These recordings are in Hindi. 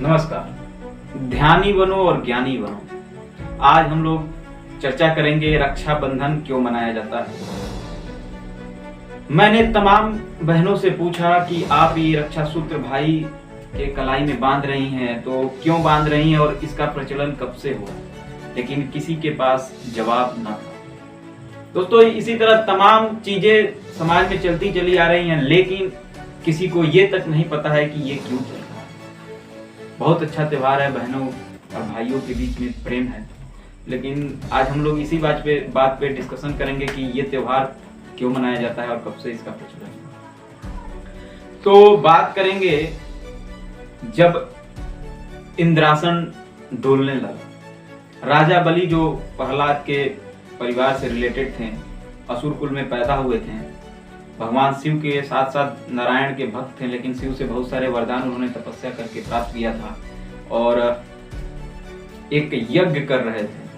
नमस्कार। ध्यानी बनो और ज्ञानी बनो। आज हम लोग चर्चा करेंगे रक्षाबंधन क्यों मनाया जाता है। मैंने तमाम बहनों से पूछा कि आप ये रक्षा सूत्र भाई के कलाई में बांध रही हैं तो क्यों बांध रही हैं और इसका प्रचलन कब से हुआ, लेकिन किसी के पास जवाब न था। दोस्तों, इसी तरह तमाम चीजें समाज में चलती चली आ रही हैं, लेकिन किसी को ये तक नहीं पता है कि ये क्यों चल रहा है। बहुत अच्छा त्योहार है, बहनों और भाइयों के बीच में प्रेम है, लेकिन आज हम लोग इसी बात पे डिस्कशन करेंगे कि ये त्योहार क्यों मनाया जाता है और कब से इसका प्रचलन है। तो बात करेंगे जब इंद्रासन डोलने लगा। राजा बलि जो प्रहलाद के परिवार से रिलेटेड थे, असुर कुल में पैदा हुए थे, भगवान शिव के साथ साथ नारायण के भक्त थे, लेकिन शिव से बहुत सारे वरदान उन्होंने तपस्या करके प्राप्त किया था और एक यज्ञ कर रहे थे।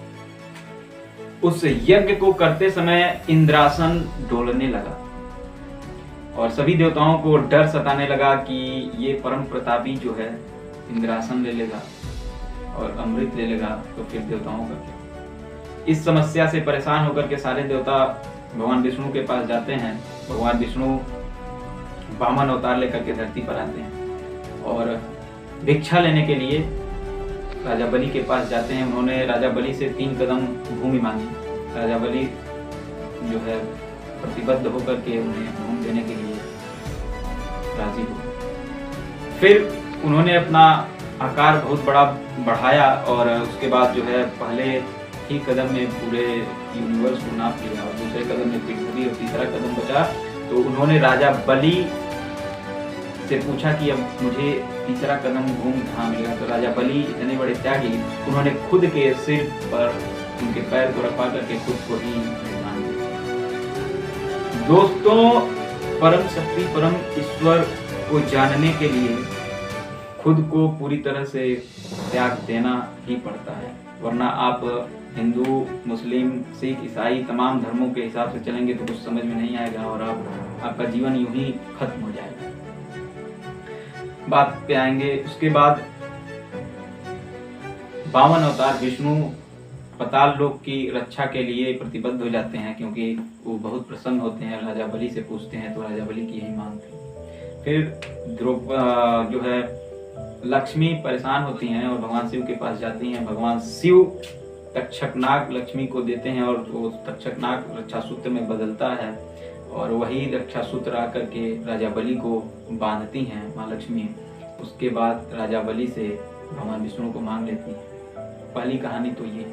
उस यज्ञ को करते समय इंद्रासन डोलने लगा और सभी देवताओं को डर सताने लगा कि ये परम प्रतापी जो है इंद्रासन ले लेगा और अमृत ले लेगा तो फिर देवताओं का क्या। इस समस्या से परेशान होकर के सारे देवता भगवान विष्णु के पास जाते हैं। भगवान विष्णु वामन अवतार लेकर के धरती पर आते हैं और भिक्षा लेने के लिए राजा बलि के पास जाते हैं। उन्होंने राजा बलि से 3 कदम भूमि मांगी। राजा बलि जो है प्रतिबद्ध होकर के उन्हें भूमि देने के लिए राजी हुए। फिर उन्होंने अपना आकार बहुत बड़ा बढ़ाया और उसके बाद जो है पहले ही कदम में पूरे यूनिवर्स को नाप लिया और दूसरे कदम में पृथ्वी और तीसरा कदम बचा। तो उन्होंने राजा बलि से पूछा कि अब मुझे तीसरा कदम भूमि कहाँ मिलेगा। तो राजा बलि इतने बड़े त्यागी, उन्होंने खुद के सिर पर उनके पैर को रखा करके खुद को ही मान दिया। दोस्तों, परम शक्ति परम ईश्वर को जानने के लिए खुद को पूरी तरह से त्याग देना ही पड़ता है, वरना आप हिंदू, मुस्लिम, सिख, ईसाई तमाम धर्मों के हिसाब से चलेंगे तो कुछ समझ में नहीं आएगा और आपका जीवन यूं ही खत्म हो जाएगा। बात पे आएंगे। उसके बाद 52 अवतार विष्णु पाताल लोक की रक्षा के लिए प्रतिबद्ध हो जाते हैं, क्योंकि वो बहुत प्रसन्न होते हैं। राजा बलि से पूछते हैं तो राजा बलि की यही मांग थी। फिर जो है लक्ष्मी परेशान होती हैं और भगवान शिव के पास जाती हैं। भगवान शिव तक्षकनाग लक्ष्मी को देते हैं और वो तक्षकनाग रक्षा सूत्र में बदलता है और वही रक्षा सूत्र आकर के राजा बलि को बांधती हैं माँ लक्ष्मी। उसके बाद राजा बलि से भगवान विष्णु को मांग लेती है। पहली कहानी तो ये।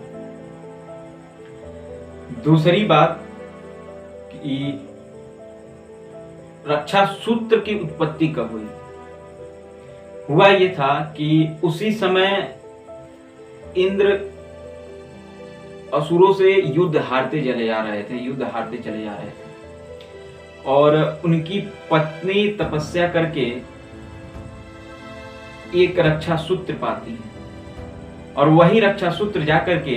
दूसरी बात कि रक्षा सूत्र की उत्पत्ति कब हुई। हुआ ये था कि उसी समय इंद्र असुरों से युद्ध हारते चले जा रहे थे और उनकी पत्नी तपस्या करके एक रक्षा सूत्र पाती है और वही रक्षा सूत्र जाकर के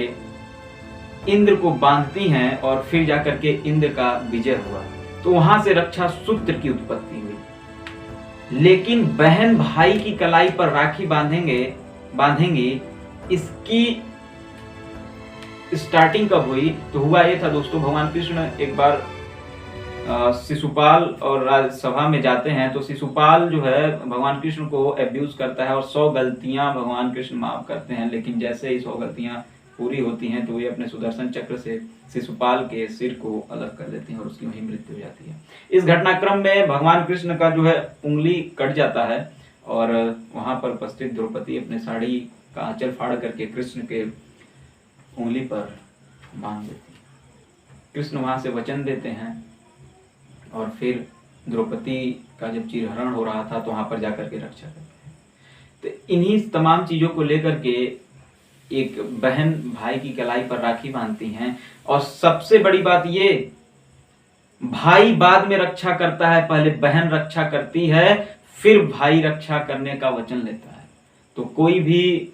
इंद्र को बांधती हैं और फिर जाकर के इंद्र का विजय हुआ। तो वहां से रक्षा सूत्र की उत्पत्ति हुई। लेकिन बहन भाई की कलाई पर राखी बांधेंगे इसकी स्टार्टिंग कब हुई। तो हुआ ये था दोस्तों, भगवान कृष्ण एक बार शिशुपाल और राजसभा में जाते हैं तो शिशुपाल जो है भगवान कृष्ण को अब्यूज करता है और 100 गलतियां भगवान कृष्ण माफ करते हैं। लेकिन जैसे ही 100 गलतियां पूरी होती हैं तो वे अपने सुदर्शन चक्र से शिशुपाल के सिर को अलग कर देते हैं और उसकी वहीं मृत्यु हो जाती है। इस घटनाक्रम में भगवान कृष्ण का जो है उंगली कट जाता है और वहां पर उपस्थित द्रौपदी अपने साड़ी का आंचल फाड़ करके कृष्ण के उंगली पर बांध देती है। कृष्ण वहां से वचन देते हैं और फिर द्रौपदी का जब चीरहरण हो रहा था तो वहां पर जाकर के रक्षा करते हैं। तो इन्हीं तमाम चीजों को लेकर के एक बहन भाई की कलाई पर राखी बांधती हैं। और सबसे बड़ी बात ये, भाई बाद में रक्षा करता है, पहले बहन रक्षा करती है, फिर भाई रक्षा करने का वचन लेता है। तो कोई भी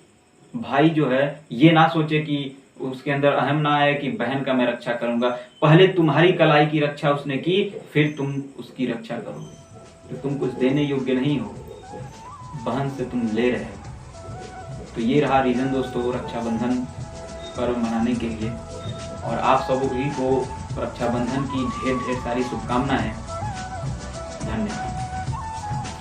भाई जो है ये ना सोचे कि उसके अंदर अहम ना आए कि बहन का मैं रक्षा करूंगा। पहले तुम्हारी कलाई की रक्षा उसने की, फिर तुम उसकी रक्षा करोगे। तो तुम कुछ देने योग्य नहीं हो, बहन से तुम ले रहे हो। तो ये रहा रीज़न दोस्तों रक्षाबंधन पर्व मनाने के लिए। और आप सभी को रक्षाबंधन की ढेर ढेर सारी शुभकामनाएं। धन्यवाद।